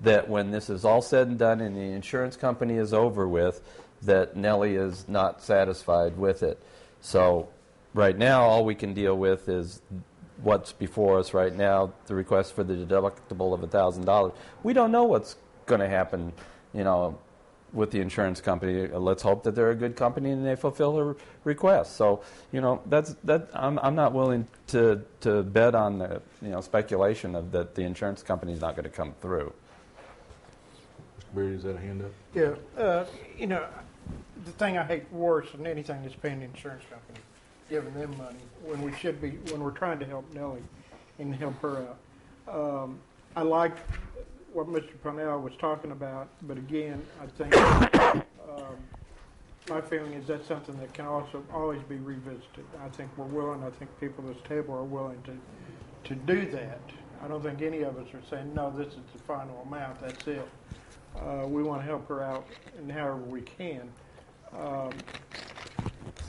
that when this is all said and done and the insurance company is over with, that Nellie is not satisfied with it. So right now, all we can deal with is what's before us right now, the request for the deductible of $1,000. We don't know what's going to happen, with the insurance company. Let's hope that they're a good company and they fulfill their request. So, I'm not willing to bet on the speculation of that the insurance company is not going to come through. Mr. Berry, is that a hand up? Yeah. The thing I hate worse than anything is paying the insurance company, giving them money when we're trying to help Nellie and help her out. I like what Mr. Parnell was talking about, but again, I think my feeling is that's something that can also always be revisited. I think we're willing. I think people at this table are willing to do that. I don't think any of us are saying, no, this is the final amount, that's it. We want to help her out in however we can.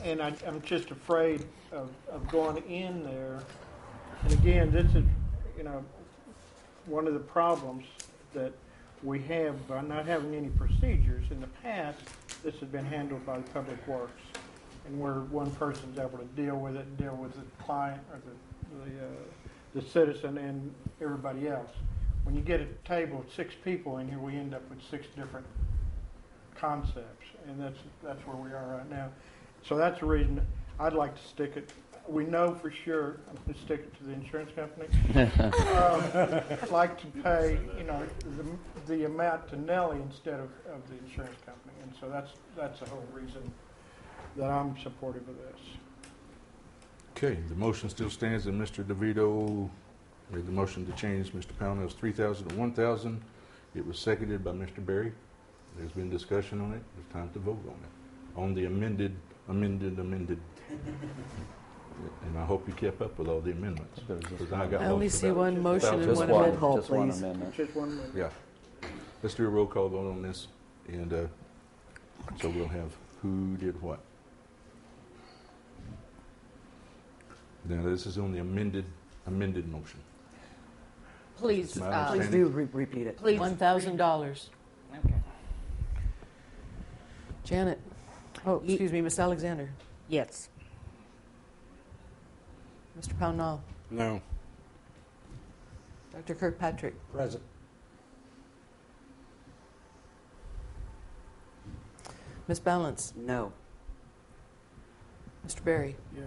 And I'm just afraid of going in there. And again, this is, one of the problems that we have by not having any procedures. In the past, this has been handled by Public Works, and where one person's able to deal with the client or the citizen and everybody else. When you get a table of 6 people in here, we end up with 6 different concepts, and that's where we are right now. So that's the reason I'd like to stick it. We know for sure I'm going to stick it to the insurance company. I'd like to pay, the amount to Nellie instead of the insurance company, and so that's the whole reason that I'm supportive of this. Okay, the motion still stands, and Mr. DeVito made the motion to change Mr. Pownell's $3,000 to $1,000. It was seconded by Mr. Berry. There's been discussion on it. It's time to vote on it. On the amended. And I hope you kept up with all the amendments. I only see one motion and one amendment. Just one amendment. Just one amendment. Yeah. Let's do a roll call vote on this, and so we'll have who did what. Now, this is on the amended motion. Please do repeat it. Please. $1,000. Okay. Janet. Oh, excuse me, Miss Alexander. Yes. Mr. Pownell. No. Dr. Kirkpatrick. Present. Miss Balance. No. Mr. Berry. Yes.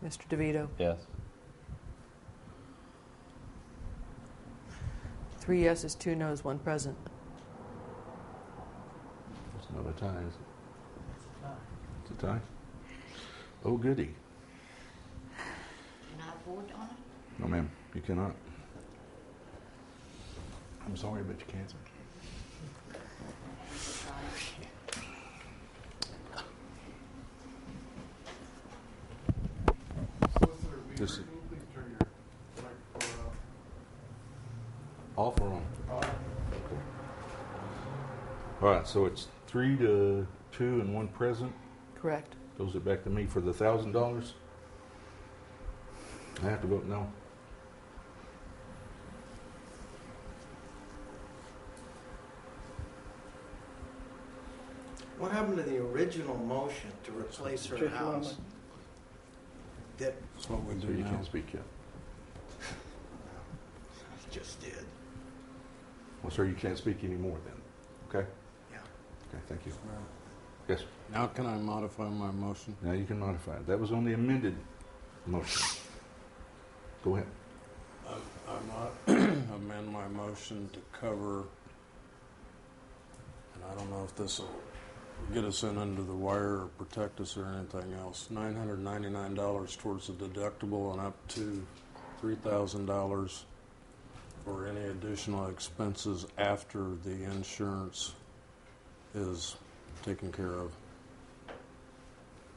Mr. DeVito. Yes. 3 yeses, 2 noes, 1 present. It's not a tie, is it? It's a tie? Oh, goody. Can I vote on it? No, ma'am, you cannot. I'm sorry, but you can't. This is off or on? All right, so it's 3 to 2 and 1 present. Correct. Goes it back to me for the $1,000. I have to vote no. What happened to the original motion to replace her house? That's what we do So you now. can't speak yet. I just did. Well, sir, you can't speak anymore then. Okay? Yeah. Okay, thank you. Yes, sir. Now can I modify my motion? Now you can modify it. That was on the amended motion. Go ahead. I amend my motion to cover, and I don't know if this will get us in under the wire or protect us or anything else, $999 towards the deductible and up to $3,000 for any additional expenses after the insurance is taken care of.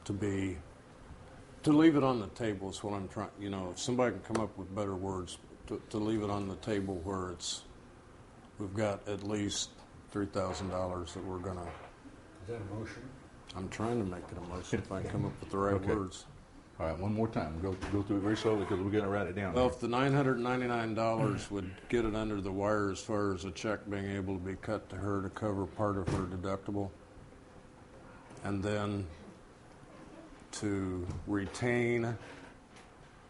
To leave it on the table is what I'm trying, if somebody can come up with better words, to leave it on the table where we've got at least $3,000 that we're going to. Is that a motion? I'm trying to make it a motion if I can come up with the right Okay. words. All right, one more time. We'll go through it very slowly because we're going to write it down. Well, if the $999 would get it under the wire as far as a check being able to be cut to her to cover part of her deductible, and then to retain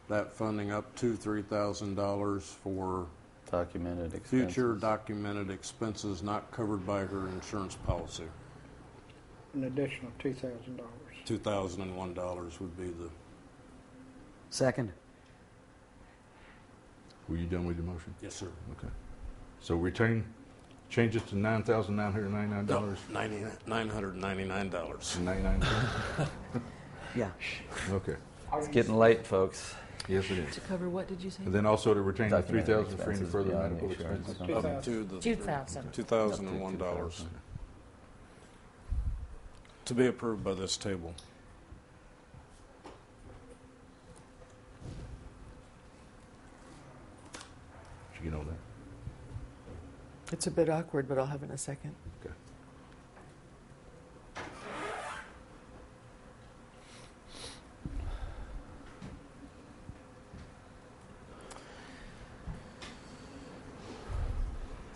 that funding up to $3,000 for Documented expenses. future documented expenses not covered by her insurance policy. An additional $2,000. $2,001 would be the... Second. Were you done with your motion? Yes, sir. Okay. So retain, changes to $9,999. $999. 99 Yeah. Okay. It's getting late, folks. Yes, it is. To cover what did you say? And then also to retain the Documented $3,000 for any expenses further beyond medical the insurance expenses. company. Up to the 2,000. $2,001 to be approved by this table. Did you get all that? It's a bit awkward, but I'll have it in a second. Okay.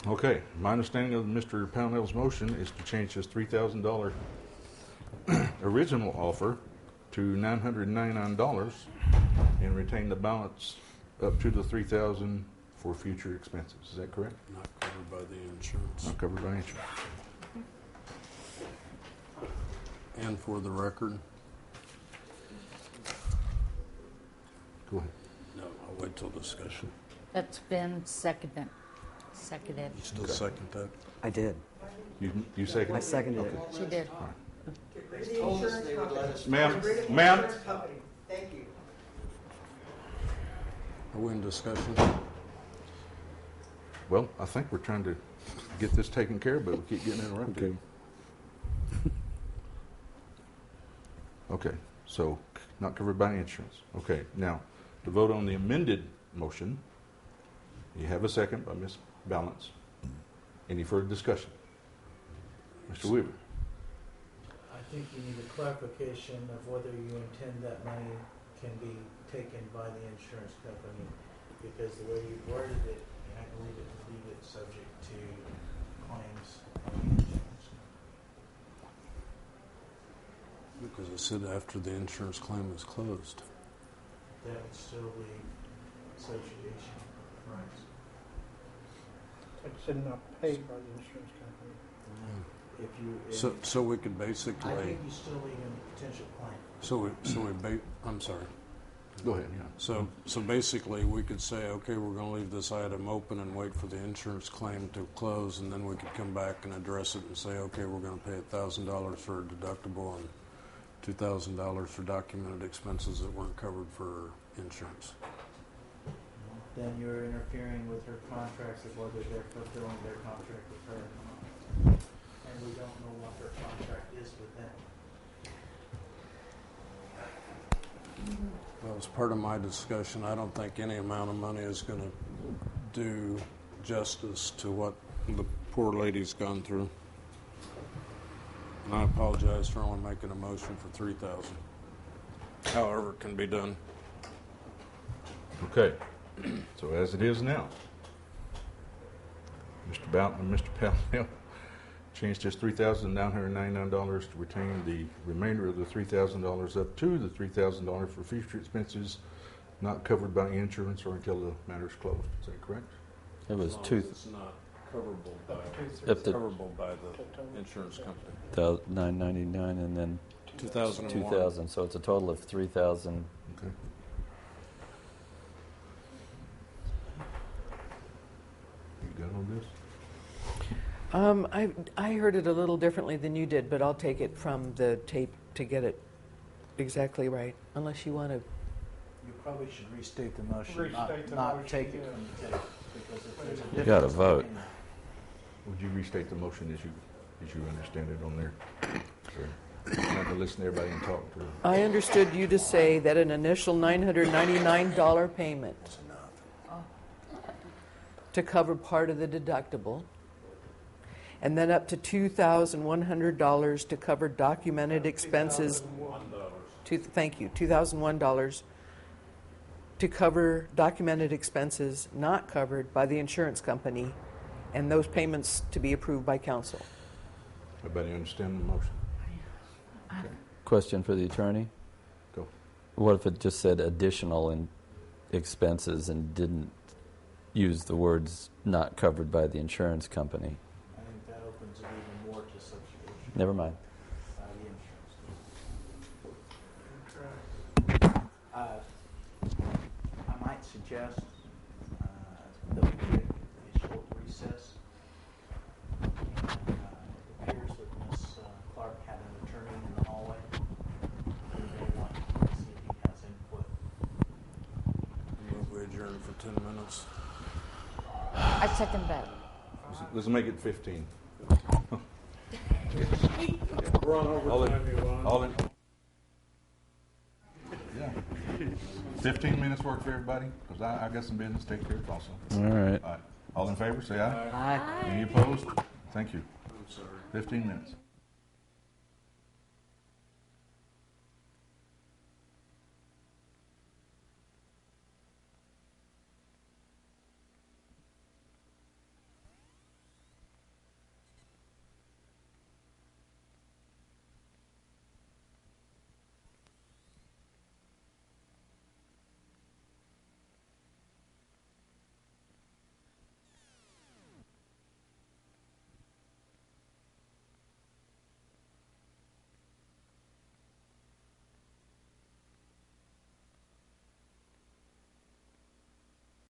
Okay, my understanding of Mr. Pownell's motion is to change his $3,000 original offer to $999 and retain the balance up to the $3,000 for future expenses. Is that correct? Not covered by the insurance. Not covered by insurance. And for the record, Go ahead. no, I'll wait till discussion. That's been seconded. Seconded. You still second that? I did. You second? I seconded it. She did. They told us they would let us. Ma'am, Bring it to the ma'am. insurance company. Thank you. Are we in discussion? Well, I think we're trying to get this taken care of, but we keep getting interrupted. Okay, so not covered by insurance. Okay, now, to vote on the amended motion, you have a second by Ms. Balance. Any further discussion? Mr. Weaver? I think you need a clarification of whether you intend that money can be taken by the insurance company, because the way you worded it, I believe it to leave it subject to claims on the insurance company. Because it said after the insurance claim is closed. That would still be association rights. It's not paid by the insurance company. If you, So we could I basically, think you still leave in potential claim. I'm sorry. Go ahead, yeah. So basically, we could say, okay, we're going to leave this item open and wait for the insurance claim to close, and then we could come back and address it and say, okay, we're going to pay $1,000 for a deductible and $2,000 for documented expenses that weren't covered for insurance. Then you're interfering with her contracts of whether they're fulfilling their contract with her or not. And we don't know what their contract is with them. Well, as part of my discussion, I don't think any amount of money is going to do justice to what the poor lady's gone through. And I apologize for only making a motion for $3,000. However, it can be done. Okay, so as it is now, Mr. Pownell changed his $3,999 to retain the remainder of the $3,000 up to the $3,000 for future expenses not covered by insurance or until the matter is closed. Is that correct? It was It's not coverable by, Up to coverable by the insurance company. $999 and then 2001. 2,000. So it's a total of 3,000. Okay. You got all this? I heard it a little differently than you did, but I'll take it from the tape to get it exactly right, unless you want to. You probably should restate the motion, Restate the not motion, take it yeah. from the tape. Because if there's a You got to difference vote. between- Would you restate the motion as you understand it on there? Or trying to listen to everybody and talk to them? I understood you to say that an initial $999 payment to cover part of the deductible, and then up to $2,100 to cover documented expenses. $2,001. thank you, $2,001 to cover documented expenses not covered by the insurance company, and those payments to be approved by council. Everybody understand the motion? Question for the attorney. Go. What if it just said additional expenses and didn't use the words not covered by the insurance company? I think that opens it even more to substitution Never mind. by the insurance. I might suggest that we take a short recess. And, it appears that Ms. Clark had an attorney in the hallway. We may want to see if he has input. Move we adjourn for 10 minutes. I second that. Let's make it 15. We're on overtime, Yvonne. All in. Yeah. 15 minutes work for everybody? Because I got some business to take care of also. All right. All right. All in favor, say aye. Aye. Any opposed? Thank you. I'm sorry. 15 minutes.